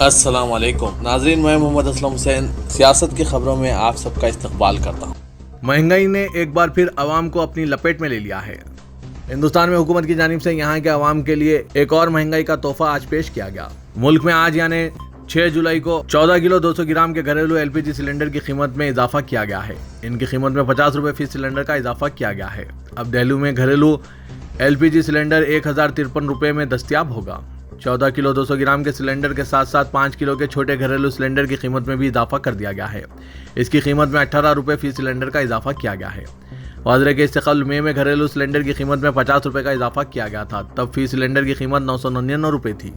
अस्सलाम वालेकुम नाजरीन, मैं मोहम्मद असलम हुसैन सियासत की खबरों में आप सबका इस्तकबाल करता हूँ। महंगाई ने एक बार फिर आवाम को अपनी लपेट में ले लिया है। हिंदुस्तान में हुकूमत की जानिब से यहाँ के आवाम के लिए एक और महंगाई का तोहफा आज पेश किया गया। मुल्क में आज यानी 6 जुलाई को 14 किलो 200 ग्राम के घरेलू LPG सिलेंडर की कीमत में इजाफा किया गया है। इनकी कीमत में 50 रुपए फी सिलेंडर का इजाफा किया गया है। अब दिल्ली में घरेलू LPG सिलेंडर 1053 रुपए में दस्तियाब होगा। 14 किलो 200 ग्राम के सिलेंडर के साथ साथ 5 किलो के छोटे घरेलू सिलेंडर की कीमत में भी इजाफा कर दिया गया है। इसकी कीमत में 18 रुपए फी सिलेंडर का इजाफा किया गया है। वाज़ह है कि इससे कबल मई में घरेलू सिलेंडर की कीमत में 50 रुपए का इजाफा किया गया था, तब फी सिलेंडर की कीमत 999 रुपए थी।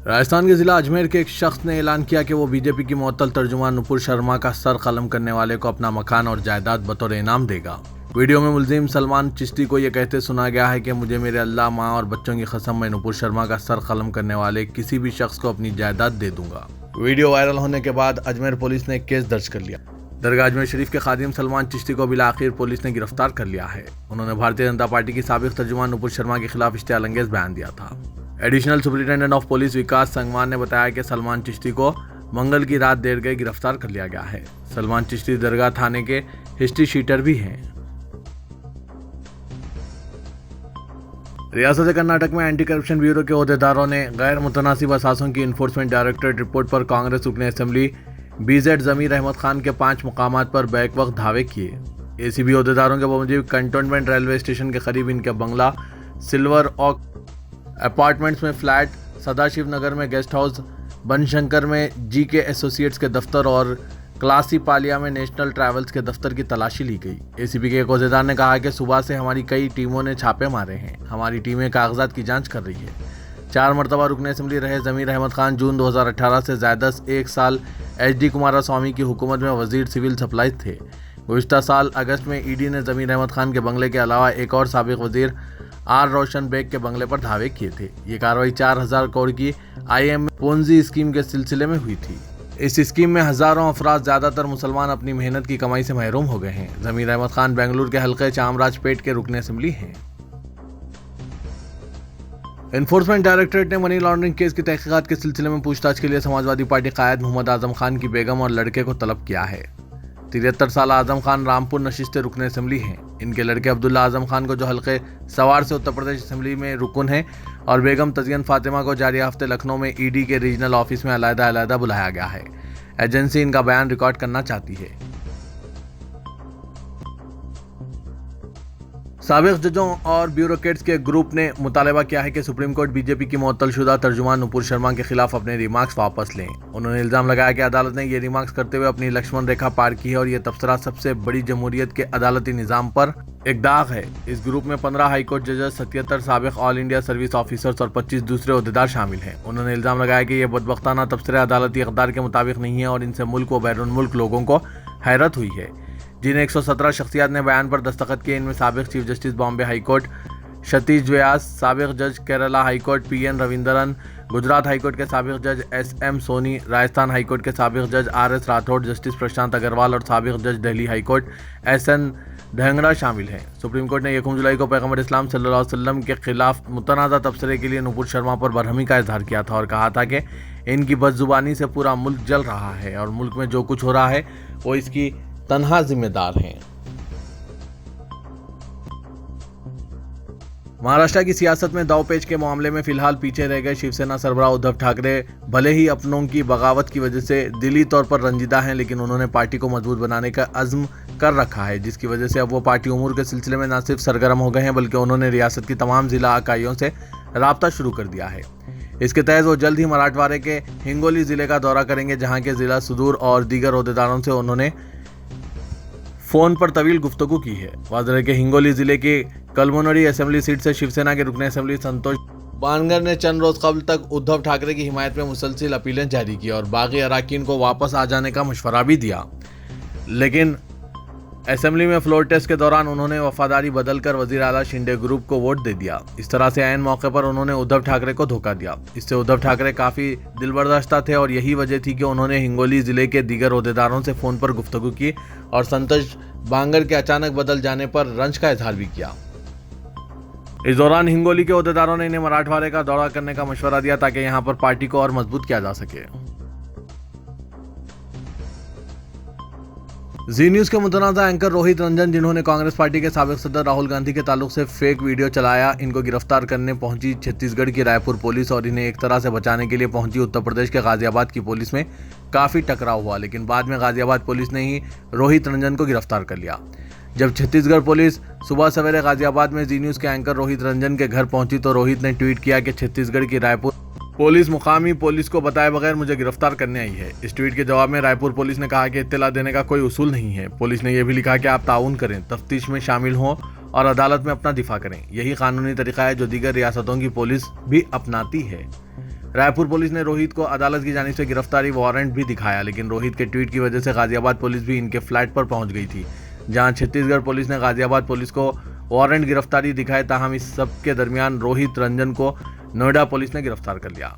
राजस्थान के जिला अजमेर के एक शख्स ने ऐलान किया कि वो बीजेपी की मुअत्तल तर्जुमान नुपुर शर्मा का सर कलम करने वाले को अपना मकान और जायदाद बतौर इनाम देगा। वीडियो में मुलजिम सलमान चिश्ती को यह कहते सुना गया है कि मुझे मेरे अल्लाह, माँ और बच्चों की कसम, मैं नुपुर शर्मा का सर कलम करने वाले किसी भी शख्स को अपनी जायदाद दे दूंगा। वीडियो वायरल होने के बाद अजमेर पुलिस ने केस दर्ज कर लिया। दरगाह अजमेर शरीफ के खादिम सलमान चिश्ती को बिला आखिर पुलिस ने गिरफ्तार कर लिया है। उन्होंने भारतीय जनता पार्टी की साबिक तर्जुमान नुपुर शर्मा के खिलाफ इश्तिहार अंगेज बयान दिया था। एडिशनल सुपरिटेंडेंट ऑफ पुलिस विकास संगवान ने बताया कि सलमान चिश्ती को मंगल की रात देर गए गिरफ्तार कर लिया गया है। सलमान चिश्ती दरगाह थाने के हिस्ट्री शीटर भी हैं। रियासत कर्नाटक में एंटी करप्शन ब्यूरो के ओहदेदारों ने गैर मुतनासिब असासों की इन्फोर्समेंट डायरेक्टरेट रिपोर्ट पर कांग्रेस रुकन असेंबली BZ जमीर अहमद खान के 5 मुकामात पर बैक वक्त धावे किए। ACB ओहदेदारों के मुताबिक कंटोनमेंट रेलवे स्टेशन के करीब इनके बंगला, सिल्वर ऑक अपार्टमेंट्स में फ्लैट, सदाशिव नगर में गेस्ट हाउस, बनशंकर में GK एसोसिएट्स के दफ्तर और क्लासी पालिया में नेशनल ट्रैवल्स के दफ्तर की तलाशी ली गई। ACB के एक ओहदेदार ने कहा कि सुबह से हमारी कई टीमों ने छापे मारे हैं। हमारी टीमें कागजात की जांच कर रही है। 4 मरतबा रुकन असेंबली रहे जमीर अहमद खान जून 2018 से ज़्यादा 1 साल HD कुमारस्वामी की हुकूमत में वजीर सिविल सप्लाईज थे। गुज़िश्ता साल अगस्त में ED ने जमीर अहमद खान के बंगले के अलावा एक और साबिक वजीर R रोशन बेग के बंगले पर धावे किए थे। ये कार्रवाई 4000 करोड़ की IMF पोंजी स्कीम के सिलसिले में हुई थी। इस स्कीम में हजारों अफराद, ज़्यादातर मुसलमान, अपनी मेहनत की कमाई से महरूम हो गए हैं। जमीर अहमद खान बेंगलुरु के हल्के चामराजपेट के रुकन असेंबली हैं। इन्फोर्समेंट डायरेक्टरेट ने मनी लॉन्ड्रिंग केस की तहकीकात के सिलसिले में पूछताछ के लिए समाजवादी पार्टी कायद मोहम्मद आजम खान की बेगम और लड़के को तलब किया है। 73 साल आजम खान रामपुर नशिस्त रुकन असेंबली हैं। इनके लड़के अब्दुल्ला आजम खान को, जो हल्के सवार से उत्तर प्रदेश असेंबली में रुकन है, और बेगम तजियन फातिमा को जारी हफ्ते लखनऊ में ED के रीजनल ऑफिस में अलग-अलग बुलाया गया है। एजेंसी इनका बयान रिकॉर्ड करना चाहती है। साबिक जजों और ब्यूरोक्रेट्स के ग्रुप ने मुतालबा किया है कि सुप्रीम कोर्ट बीजेपी की मुअत्तलशुदा तर्जुमान नुपुर शर्मा के खिलाफ अपने रिमार्क्स वापस लें। उन्होंने इल्ज़ाम लगाया कि अदालत ने ये रिमार्क्स करते हुए अपनी लक्ष्मण रेखा पार की है और ये तबसरा सबसे बड़ी जमहूरियत के अदालती निज़ाम पर एक दाग है। इस ग्रुप में 15 हाईकोर्ट जजेस, 77 साबिक ऑल इंडिया सर्विस ऑफिसर्स और 25 दूसरे ओहदेदार शामिल हैं। उन्होंने इल्ज़ाम लगाया कि यह बदबख्ताना तबसरे अदालती इक़दार के मुताबिक नहीं है और इनसे मुल्क व बैरून मुल्क लोगों को हैरत हुई है। जिन 117 शख्सियात ने बयान पर दस्तखत किए, इनमें साबिक chief justice Bombay high court Satish Vyas, साबिक जज Kerala high court PN Ravindran, Gujarat high court के साबिक जज SM सोनी, राजस्थान हाईकोर्ट के साबिक जज RS राठौड़, जस्टिस प्रशांत अग्रवाल और साबिक जज दिल्ली हाईकोर्ट SN ढंगड़ा शामिल हैं। सुप्रीम कोर्ट ने 1 जुलाई को पैगम्बर इस्लाम सल्लल्लाहु अलैहि वसल्लम के खिलाफ मुतनाज़ा तबसरे के लिए नुपुर शर्मा पर बरहमी का इजहार किया था और कहा था कि इनकी बदजुबानी से पूरा मुल्क जल रहा है और मुल्क में जो कुछ हो रहा है वो इसकी तन्हा जिम्मेदार हैं। महाराष्ट्र की सियासत में दावपेच के मामले में फिलहाल पीछे रह गए शिवसेना सरबराह उद्धव ठाकरे भले ही अपनों की बगावत की वजह से दिली तौर पर रंजीदा हैं, लेकिन उन्होंने पार्टी को मजबूत बनाने का अज़्म कर रखा है, जिसकी वजह से अब वो पार्टी उमूर के सिलसिले में न सिर्फ सरगर्म हो गए हैं बल्कि उन्होंने रियासत की तमाम जिला इकाइयों से राब्ता शुरू कर दिया है। इसके तहत वो जल्द ही मराठवाड़े के हिंगोली जिले का दौरा करेंगे, जहाँ के जिला सुदूर और दीगर ओहदेदारों से उन्होंने फोन पर तवील गुफ्तगू की है। वाज़ह है कि हिंगोली जिले की कलमनोरी असेंबली सीट से शिवसेना के रुकन असेंबली संतोष बानगर ने चंद रोज कबल तक उद्धव ठाकरे की हिमायत में मुसलसल अपीलें जारी की और बाकी अराकीन को वापस आ जाने का मशवरा भी दिया, लेकिन असेंबली में फ्लोर टेस्ट के दौरान उन्होंने वफादारी बदलकर वजीर आला शिंदे ग्रुप को वोट दे दिया। इस तरह से ऐन मौके पर उन्होंने उद्धव ठाकरे को धोखा दिया। इससे उद्धव ठाकरे काफ़ी दिलबर्दाश्ता थे और यही वजह थी कि उन्होंने हिंगोली जिले के दीगर ओहदेदारों से फ़ोन पर गुफ्तगू की और संतोष बांगर के अचानक बदल जाने पर रंज का इजहार भी किया। इस दौरान हिंगोली के ओहदेदारों ने इन्हें मराठवाड़े का दौरा करने का मशवरा दिया ताकि यहां पर पार्टी को और मजबूत किया जा सके। जी न्यूज के मुतनाज़ा एंकर रोहित रंजन, जिन्होंने कांग्रेस पार्टी के साबिक सदर राहुल गांधी के ताल्लुक से फेक वीडियो चलाया, इनको गिरफ्तार करने पहुंची छत्तीसगढ़ की रायपुर पुलिस और इन्हें एक तरह से बचाने के लिए पहुंची उत्तर प्रदेश के गाजियाबाद की पुलिस में काफी टकराव हुआ, लेकिन बाद में गाजियाबाद पुलिस ने ही रोहित रंजन को गिरफ्तार कर लिया। जब छत्तीसगढ़ पुलिस सुबह सवेरे गाजियाबाद में जी न्यूज के एंकर रोहित रंजन के घर पहुंची तो रोहित ने ट्वीट किया कि छत्तीसगढ़ की रायपुर पुलिस मुकामी पुलिस को बताए बगैर मुझे गिरफ्तार करने आई है। इस ट्वीट के जवाब में रायपुर पुलिस ने कहा कि इत्तला देने का कोई उसूल नहीं है। पुलिस ने यह भी लिखा कि आप ताउन करें, तफ्तीश में शामिल हों और अदालत में अपना दिफा करें। यही कानूनी तरीका है जो दीगर रियासतों की पुलिस भी अपनाती है। रायपुर पुलिस ने रोहित को अदालत की जानिब से गिरफ्तारी वारंट भी दिखाया, लेकिन रोहित के ट्वीट की वजह से गाजियाबाद पुलिस भी इनके फ्लैट पर पहुंच गई थी, जहां छत्तीसगढ़ पुलिस ने गाजियाबाद पुलिस को वारंट गिरफ्तारी दिखाए। ताहम इस सब के दरमियान रोहित रंजन को नोएडा पुलिस ने गिरफ्तार कर लिया।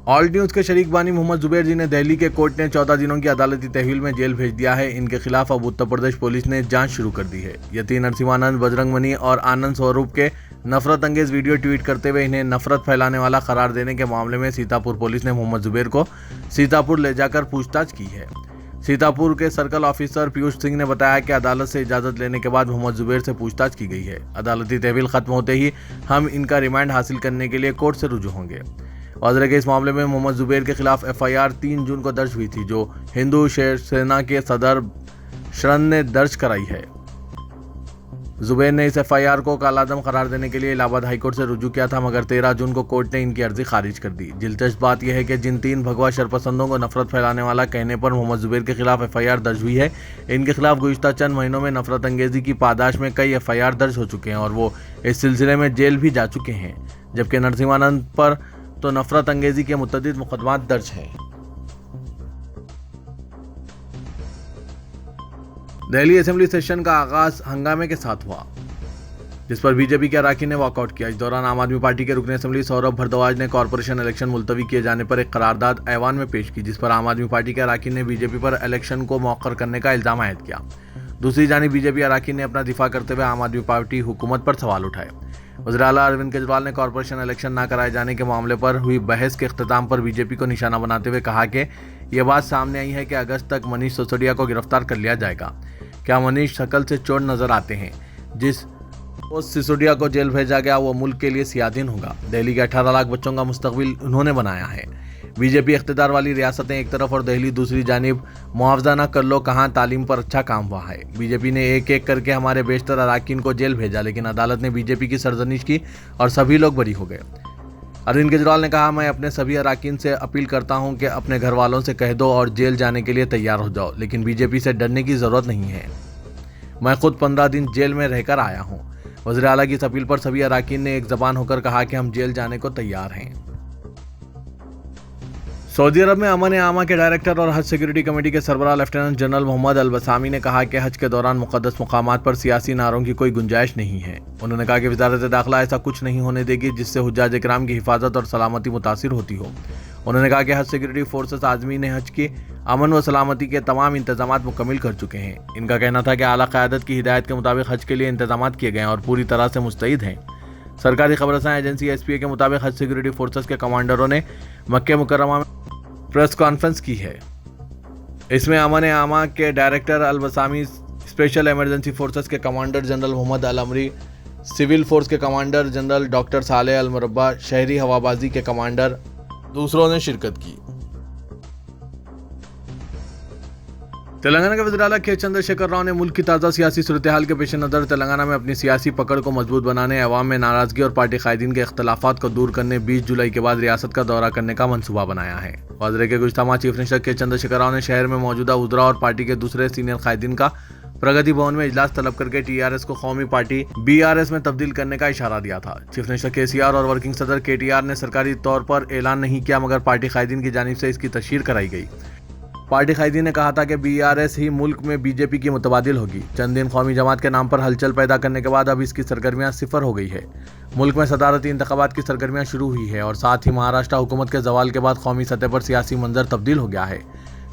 ऑल्ट न्यूज के शरीक बानी मोहम्मद जुबैर जी ने दिल्ली के कोर्ट ने 14 दिनों की अदालती तहवील में जेल भेज दिया है। इनके खिलाफ अब उत्तर प्रदेश पुलिस ने जांच शुरू कर दी है। यति नरसिम्हानंद, बजरंग मनी और आनंद स्वरूप के नफरत अंगेज वीडियो ट्वीट करते हुए इन्हें नफरत फैलाने वाला करार देने के मामले में सीतापुर पुलिस ने मोहम्मद जुबैर को सीतापुर ले जाकर पूछताछ की है। सीतापुर के सर्कल ऑफिसर पीयूष सिंह ने बताया कि अदालत से इजाजत लेने के बाद मोहम्मद जुबैर से पूछताछ की गई है। अदालती तहवील खत्म होते ही हम इनका रिमांड हासिल करने के लिए कोर्ट से रुजू होंगे। वाज़ेह के इस मामले में मोहम्मद जुबैर के खिलाफ FIR 3 जून को दर्ज हुई थी, जो हिंदू सेना के सदर शरण ने दर्ज कराई है। जुबैर ने इस FIR को कालादम करार देने के लिए इलाहाबाद हाईकोर्ट से रुजू किया था, मगर 13 जून को कोर्ट ने इनकी अर्जी खारिज कर दी। दिलचस्प बात यह है कि जिन 3 भगवा शरपसंदों को नफरत फैलाने वाला कहने पर मोहम्मद जुबैर के खिलाफ FIR दर्ज हुई है, इनके खिलाफ गुज़िश्ता चंद महीनों में नफरत अंगेजी की पादाश में कई FIR दर्ज हो चुके हैं और वो इस सिलसिले में जेल भी जा चुके हैं, जबकि नरसिम्हानंद पर तो नफरत अंगेजी के मुतअद्दिद मुकदमात दर्ज हैं। दिल्ली असेंबली सेशन का आगाज हंगामे के साथ हुआ, जिस पर बीजेपी के अरकान ने वॉकआउट किया। इस दौरान आम आदमी पार्टी के रुकन असेंबली सौरभ भारद्वाज ने कॉरपोरेशन इलेक्शन मुलतवी किए जाने पर एक करारदाद ऐवान में पेश की, जिस पर आम आदमी पार्टी के अरकान ने बीजेपी पर इलेक्शन को मौखर करने का इल्जाम आयद किया। दूसरी जानिब बीजेपी अरकान ने अपना दिफा करते हुए आम आदमी पार्टी हुकूमत पर सवाल उठाए। वज़ीर आला अरविंद केजरीवाल ने कॉरपोरेशन इलेक्शन न कराए जाने के मामले पर हुई बहस के अख्ताम पर बीजेपी को निशाना बनाते हुए कहा कि यह बात सामने आई है कि अगस्त तक मनीष सिसोदिया को गिरफ्तार कर लिया जाएगा। क्या मनीष शक्ल से चोर नजर आते हैं? जिस सिसोदिया को जेल भेजा गया वो मुल्क के लिए सियादीन होगा। दिल्ली के 18 लाख बच्चों का मुस्तकबिल उन्होंने बनाया है। बीजेपी इख्तिदार वाली रियासतें एक तरफ और दिल्ली दूसरी जानिब, मुआवजा न कर लो कहाँ तालीम पर अच्छा काम हुआ है। बीजेपी ने एक एक करके हमारे बेशतर अरकान को जेल भेजा, लेकिन अदालत ने बीजेपी की सरजनिश की और सभी लोग बरी हो गए। अरविंद केजरीवाल ने कहा, मैं अपने सभी अरकान से अपील करता हूं कि अपने घर वालों से कह दो और जेल जाने के लिए तैयार हो जाओ, लेकिन बीजेपी से डरने की जरूरत नहीं है। मैं खुद 15 दिन जेल में रहकर आया हूं। वज़ीर आला की इस अपील पर सभी अरकान ने एक जबान होकर कहा कि हम जेल जाने को तैयार हैं। सऊदी अरब में अमन आमा के डायरेक्टर और हज सिक्योरिटी कमेटी के सरबराह लेफ्टिनेंट जनरल मोहम्मद अल-बसामी ने कहा कि हज के दौरान मुक़द्दस मकामात पर सियासी नारों की कोई गुंजाइश नहीं है। उन्होंने कहा कि वज़ारत दाखिला ऐसा कुछ नहीं होने देगी जिससे हुज्जाज इकराम की हिफाजत और सलामती मुतासिर होती हो। उन्होंने कहा कि हज सिक्योरिटी फोर्सेस आज़मीन हज की अमन व सलामती के तमाम इंतजाम मुकम्मल कर चुके हैं। इनका कहना था कि आला क़यादत की हिदायत के मुताबिक हज के लिए इंतजाम किए गए हैं और पूरी तरह से मुस्तैद हैं। सरकारी खबरसां एजेंसी SPA के मुताबिक हज सिक्योरिटी फोर्सेस के कमांडरों ने मक्के मुकर्रमा में प्रेस कॉन्फ्रेंस की है। इसमें अमन आमा के director al-Bassami, special emergency forces के commander general Mohammed al-Amri, civil force के commander general doctor Saleh al-Muraba, शहरी हवाबाजी के कमांडर दूसरों ने शिरकत की। तेलंगाना के वज़ीर आला के चंद्रशेखर राव ने मुल्क की ताज़ा सियासी सूरत-ए-हाल के पेश नज़र तेलंगाना में अपनी सियासी पकड़ को मजबूत बनाने, अवाम में नाराज़गी और पार्टी कायदीन के इख्तलाफात को दूर करने 20 जुलाई के बाद रियासत का दौरा करने का मनसूबा बनाया है। वज़ीर के गुज़श्ता माह चीफ मिनिस्टर के चंद्रशेखर राव ने शहर में मौजूदा उज़रा और पार्टी के दूसरे सीनियर कायदीन का प्रगति भवन में इजलास तलब करके TRS को कौमी पार्टी BRS में तब्दील करने का इशारा दिया था। चीफ मिनिस्टर KCR और वर्किंग सदर KTR ने सरकारी तौर पर ऐलान नहीं किया, मगर पार्टी कायदीन की जानिब से इसकी तशहीर कराई गई। पार्टी कायदीन ने कहा था कि BRS ही मुल्क में BJP की मुतबादिल होगी। चंद दिन कौमी जमात के नाम पर हलचल पैदा करने के बाद अब इसकी सरगर्मियां सिफर हो गई है। मुल्क में सदारती इंतखाबात की सरगर्मियां शुरू हुई है और साथ ही महाराष्ट्र हुकूमत के जवाल के बाद कौमी सतह पर सियासी मंजर तब्दील हो गया है।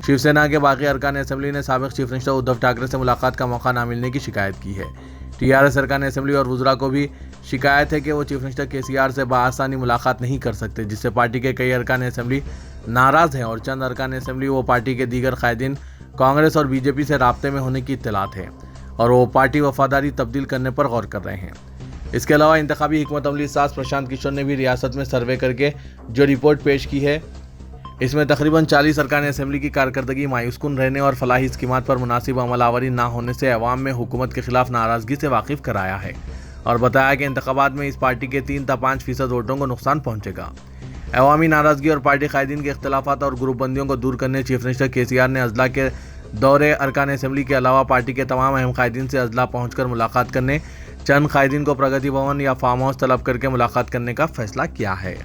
शिवसेना के बाकी अरकान असेंबली ने साबिक चीफ मिनिस्टर उद्धव ठाकरे से मुलाकात का मौका न मिलने की शिकायत की है। टीआरएस अरकान असेंबली और वुज़रा को भी शिकायत है कि वो चीफ मिनिस्टर केसीआर से बाआसानी मुलाकात नहीं कर सकते, जिससे पार्टी के कई अरकान असेंबली नाराज़ हैं और चंद अरकान असेंबली वो पार्टी के दीगर कायदीन कांग्रेस और बीजेपी से राब्ते में होने की इत्तलात है और वो पार्टी वफादारी तब्दील करने पर गौर कर रहे हैं। इसके अलावा इंतखाबी हिकमत अमली साज प्रशांत किशोर ने भी रियासत में सर्वे करके जो रिपोर्ट पेश की है, इसमें तकरीबन 40 अरकान असेंबली की कारकर्दगी मायूसकुन रहने और फलाही स्कीमात पर मुनासिब अमलावरी न होने से अवाम में हुकूमत के खिलाफ नाराज़गी से वाकिफ कराया है और बताया कि इंतखाबात में इस पार्टी के 3 से 5% वोटों को नुकसान पहुंचेगा। अवामी नाराज़गी और पार्टी कायदीन के इख्तलाफात और ग्रुपबंदियों को दूर करने चीफ मिनिस्टर केसीआर ने अजला के दौरे अरकान असेंबली के अलावा पार्टी के तमाम अहम कायदीन से अजला पहुंचकर मुलाकात करने, चंद कायदीन को प्रगति भवन या फार्म हाउस तलब करके मुलाकात करने का फैसला किया है।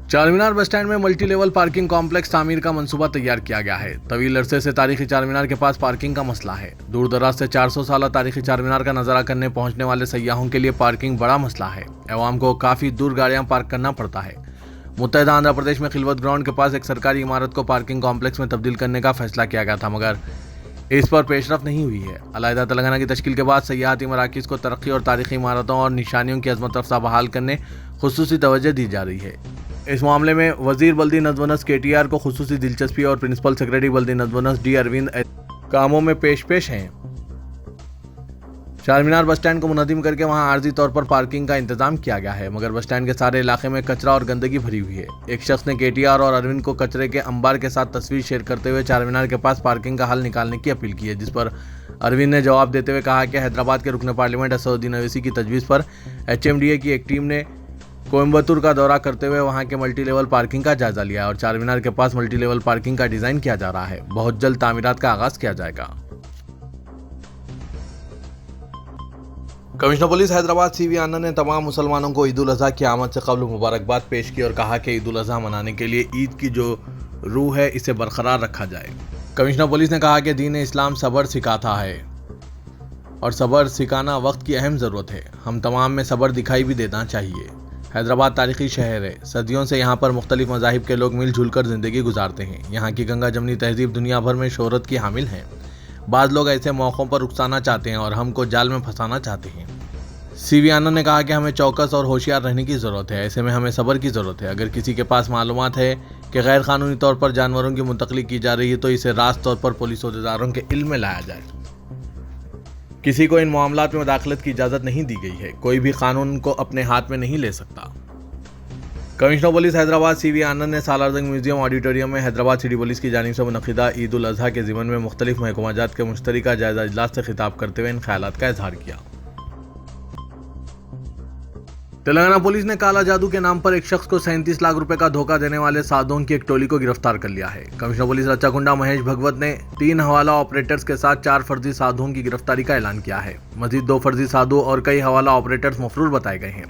चारमीनार बस स्टैंड में मल्टी लेवल पार्किंग कॉम्प्लेक्स तामीर का मंसूबा तैयार किया गया है। तवील अरसे से तारीखी चारमीनार के पास पार्किंग का मसला है। दूर दराज से 400 साल तारीखी चारमीनार का नजारा करने पहुंचने वाले सयाहों के लिए पार्किंग बड़ा मसला है। अवाम को काफी दूर गाड़ियां पार्क करना पड़ता है। मुत्तहिदा आंध्र प्रदेश में खिलवत ग्राउंड के पास एक सरकारी इमारत को पार्किंग कॉम्प्लेक्स में तब्दील करने का फैसला किया गया था, मगर इस पर पेशरफ नहीं हुई है। अलहदा तेलंगाना की तश्कील के बाद सयाहती मराकिज़ को तरक्की और तारीखी इमारतों और निशानियों की अजमत अफजा बहाल करने खुसूसी तवज्जो दी जा रही है। इस मामले में वजीर बल्दी नज़्म-ओ-नस्क केटीआर को खुसूसी दिलचस्पी और प्रिंसिपल सेक्रेटरी बल्दी नज़्म-ओ-नस्क डी अरविंद कामों में पेश हैं। चारमीनार बस स्टैंड को मुनज़्ज़म करके वहां आर्जी तौर पर पार्किंग का इंतजाम किया गया है, मगर बस स्टैंड के सारे इलाके में कचरा और गंदगी भरी हुई है। एक शख्स ने केटीआर और अरविंद को कचरे के अंबार के साथ तस्वीर शेयर करते हुए चारमीनार के पास पार्किंग का हल निकालने की अपील की है, जिस पर अरविंद ने जवाब देते हुए कहा कि हैदराबाद के रुकन पार्लियामेंट असदुद्दीन ओवैसी की तजवीज़ पर HMDA की एक टीम ने कोयम्बतूर का दौरा करते हुए वहां के मल्टी लेवल पार्किंग का जायजा लिया और चारमीनार के पास मल्टी लेवल पार्किंग का डिजाइन किया जा रहा है। बहुत जल्द तामीरात का आगाज किया जाएगा। कमिश्नर पुलिस हैदराबाद CV आनंद ने तमाम मुसलमानों को ईद उल अजहा की आमद से कबल मुबारकबाद पेश की और कहा कि ईद उल अजहा मनाने के लिए ईद की जो रूह है इसे बरकरार रखा जाए। कमिश्नर पुलिस ने कहा कि दीन इस्लाम सब्र सिखाता है और सब्र सिखाना वक्त की अहम ज़रूरत है। हम तमाम में सब्र दिखाई भी देना चाहिए। हैदराबाद तारीखी शहर है। सदियों से यहाँ पर मुख्तलिफ मज़ाहिब के लोग मिलजुल कर ज़िंदगी गुजारते हैं। यहाँ की गंगा जमनी तहजीब दुनिया भर में शोहरत की हामिल है। बाज़ लोग ऐसे मौक़ों पर उकसाना चाहते हैं और हमको जाल में फंसाना चाहते हैं। CV आनंद ने कहा कि हमें चौकस और होशियार रहने की ज़रूरत है। ऐसे में हमें सब्र की ज़रूरत है। अगर किसी के पास मालूमात है कि गैर कानूनी तौर पर जानवरों की मुंतकली की जा रही है तो इसे रास्त तौर पर पुलिस अहदेदारों के इल्म में लाया जाए। किसी को इन मामलात में मुदाखलत की इजाज़त नहीं दी गई है। कोई भी कानून को अपने हाथ में नहीं ले सकता। कमिश्नर पुलिस हैदराबाद CV आनंद ने सालारजंग म्यूजियम ऑडिटोरियम में हैदराबाद सिटी पुलिस की जानिब से मुनक़िदा ईद उल अजहा के ज़िमन में मुख्तलिफ महकमाजात के मुश्तरका जायज़ा इजलास से खिताब करते हुए इन ख्यालात का इजहार किया। तेलंगाना पुलिस ने काला जादू के नाम पर एक शख्स को 37 लाख रुपए का धोखा देने वाले साधुओं की एक टोली को गिरफ्तार कर लिया है। कमिश्नर पुलिस रच्चाकुंडा महेश भगवत ने 3 हवाला ऑपरेटर्स के साथ 4 फर्जी साधुओं की गिरफ्तारी का ऐलान किया है। मजीद 2 फर्जी साधु और कई हवाला ऑपरेटर्स मफरूर बताए गए हैं।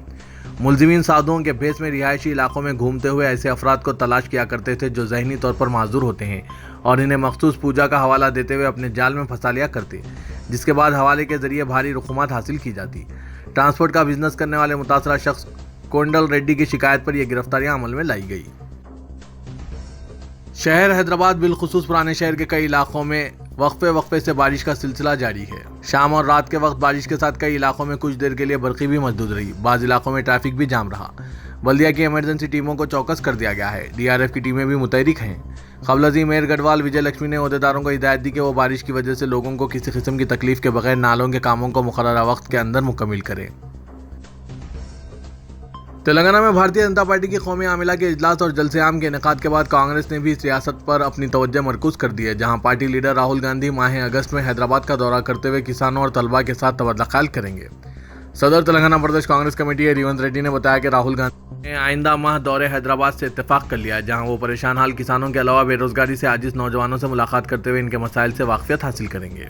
मुलजिमीन साधुओं के भेस में रिहायशी इलाकों में घूमते हुए ऐसे अफराद को तलाश किया करते थे जो ज़हनी तौर पर माजूर होते हैं और इन्हें मखसूस पूजा का हवाला देते हुए अपने जाल में फंसा लिया करते, जिसके बाद हवाले के जरिए भारी रकूमात हासिल की जाती। ट्रांसपोर्ट का बिजनेस करने वाले मुतासरा शख्स कोंडल रेड्डी की शिकायत पर यह गिरफ्तारियां अमल में लाई गई। शहर हैदराबाद बिलखुसूस पुराने शहर के कई इलाकों में वक्फे से बारिश का सिलसिला जारी है। शाम और रात के वक्त बारिश के साथ कई इलाकों में कुछ देर के लिए बरक़ी भी मौजूद रही। बाज़ इलाकों में ट्रैफिक भी जाम रहा। बल्दिया की इमरजेंसी टीमों को चौकस कर दिया गया है। DRF की टीमें भी मुतहरिक हैं। खबलजी मेयर गढ़वाल विजय लक्ष्मी ने अहदेदारों को हिदायत दी कि वो बारिश की वजह से लोगों को किसी किस्म की तकलीफ के बगैर नालों के कामों को मुकर्ररा वक्त के अंदर मुकम्मिल करें। तेलंगाना में भारतीय जनता पार्टी की कौमी आमिला के इजलास और जलसे आम के इनेकाद के बाद कांग्रेस ने भी इस रियासत पर अपनी तवज्जो मरकूज कर दी है, जहां पार्टी लीडर राहुल गांधी माह अगस्त में हैदराबाद का दौरा करते हुए किसानों और तलबा के साथ तबादला ख्याल करेंगे। सदर तेलंगाना प्रदेश कांग्रेस कमेटी रेवंत रेड्डी ने बताया कि राहुल गांधी ने आइंदा माह दौरे हैदराबाद से इत्तेफाक कर लिया है, जहां वो परेशान हाल किसानों के अलावा बेरोजगारी से आजिज नौजवानों से मुलाकात करते हुए इनके मसाइल से वाकफियत हासिल करेंगे।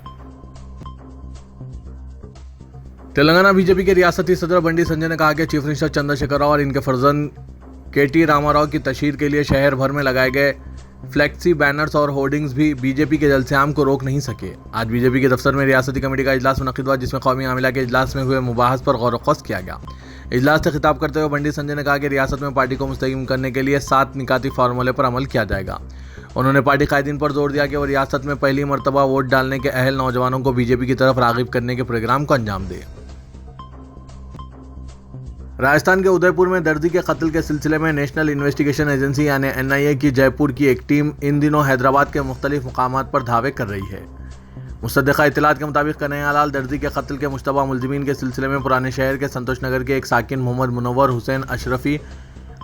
तेलंगाना बीजेपी के रियासती सदर बंडी संजय ने कहा कि चीफ मिनिस्टर चंद्रशेखर राव और इनके फर्जंद KT रामाराव की तशहीर के लिए शहर भर में लगाए गए फ्लैक्सी बैनर्स और होर्डिंग्स भी बीजेपी के जलसेआम को रोक नहीं सके। आज बीजेपी के दफ्तर में रियासती कमेटी का इजलास मुनक़िद हुआ, जिसमें कौमी आमिला के इजलास में हुए मुबाहस पर गौर व ख़ौस किया गया। इजलास से खिताब करते हुए बंडी संजय ने कहा कि रियासत में पार्टी को मुस्तहकम करने के लिए 7 निकाती फार्मूले पर अमल किया जाएगा। उन्होंने पार्टी कायदीन पर जोर दिया कि वो रियासत में पहली मर्तबा वोट डालने के अहल नौजवानों को बीजेपी की तरफ रागिब करने के प्रोग्राम को अंजाम दे। राजस्थान के उदयपुर में दर्जी के कत्ल के सिलसिले में नेशनल इन्वेस्टिगेशन एजेंसी यानी NIA की जयपुर की एक टीम इन दिनों हैदराबाद के मुख्तलिफ मुकामात पर धावे कर रही है। मुसद्दक़ा इत्तलात के मुताबिक कन्हैयालाल दर्जी के कत्ल के मुश्तबा मुलजिमीन के सिलसिले में पुराने शहर के संतोष नगर के एक साकिन मोहम्मद मुनव्वर हुसैन अशरफी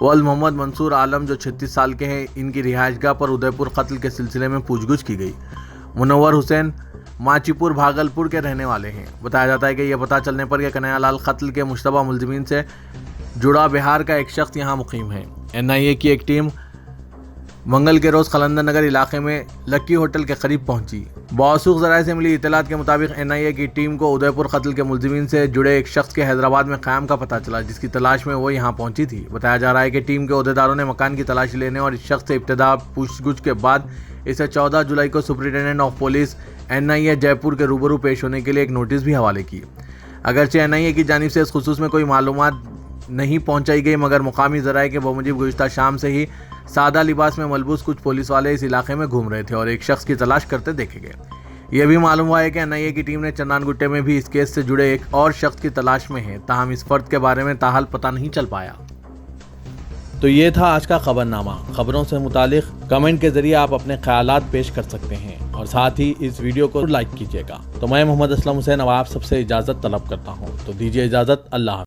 वल मोहम्मद मंसूर आलम जो 36 साल के हैं, इनकी रिहाइशगाह पर उदयपुर कत्ल के सिलसिले में पूछगछ की गई। मुनव्वर हुसैन माचीपुर भागलपुर के रहने वाले हैं। बताया जाता है कि यह पता चलने पर कन्हैयालाल कत्ल के मुश्तबा मुलजिमीन से जुड़ा बिहार का एक शख्स यहाँ मुकीम है। NIA की एक टीम मंगल के रोज़ खलंदर नगर इलाके में लक्की होटल के करीब पहुंची। मौसूख ज़राए से मिली इत्तलात के मुताबिक NIA की टीम को उदयपुर कत्ल के मुलजिमीन से जुड़े एक शख्स के हैदराबाद में क़याम का पता चला, जिसकी तलाश में वो यहाँ पहुंची थी। बताया जा रहा है कि टीम के अहदेदारों ने मकान की तलाशी लेने और इस शख्स से इब्तदा पूछगछ के बाद इसे 14 जुलाई को superintendent of police NIA Jaipur के रूबरू पेश होने के लिए एक नोटिस भी हवाले की। अगरचे NIA की जानिब से इस खुसूस में कोई मालूमात नहीं पहुंचाई गई, मगर मुकामी ज़राए के बमुजिब गुज़िश्ता शाम से ही सादा लिबास में मलबूस कुछ पुलिस वाले इस इलाके में घूम रहे थे और एक शख्स की तलाश करते देखे गए। यह भी मालूम हुआ है कि NIA की टीम ने चन्नानगुट्टे में भी इस केस से जुड़े एक और शख्स की तलाश में है, ताहम इस फर्द के बारे में ताहाल पता नहीं चल पाया। तो ये था आज का खबरनामा। खबरों से मुतालिक कमेंट के जरिए आप अपने ख्यालात पेश कर सकते हैं और साथ ही इस वीडियो को लाइक कीजिएगा। तो मैं मोहम्मद असलम हुसैन अब आप सबसे इजाज़त तलब करता हूँ, तो दीजिए इजाज़त। अल्लाह।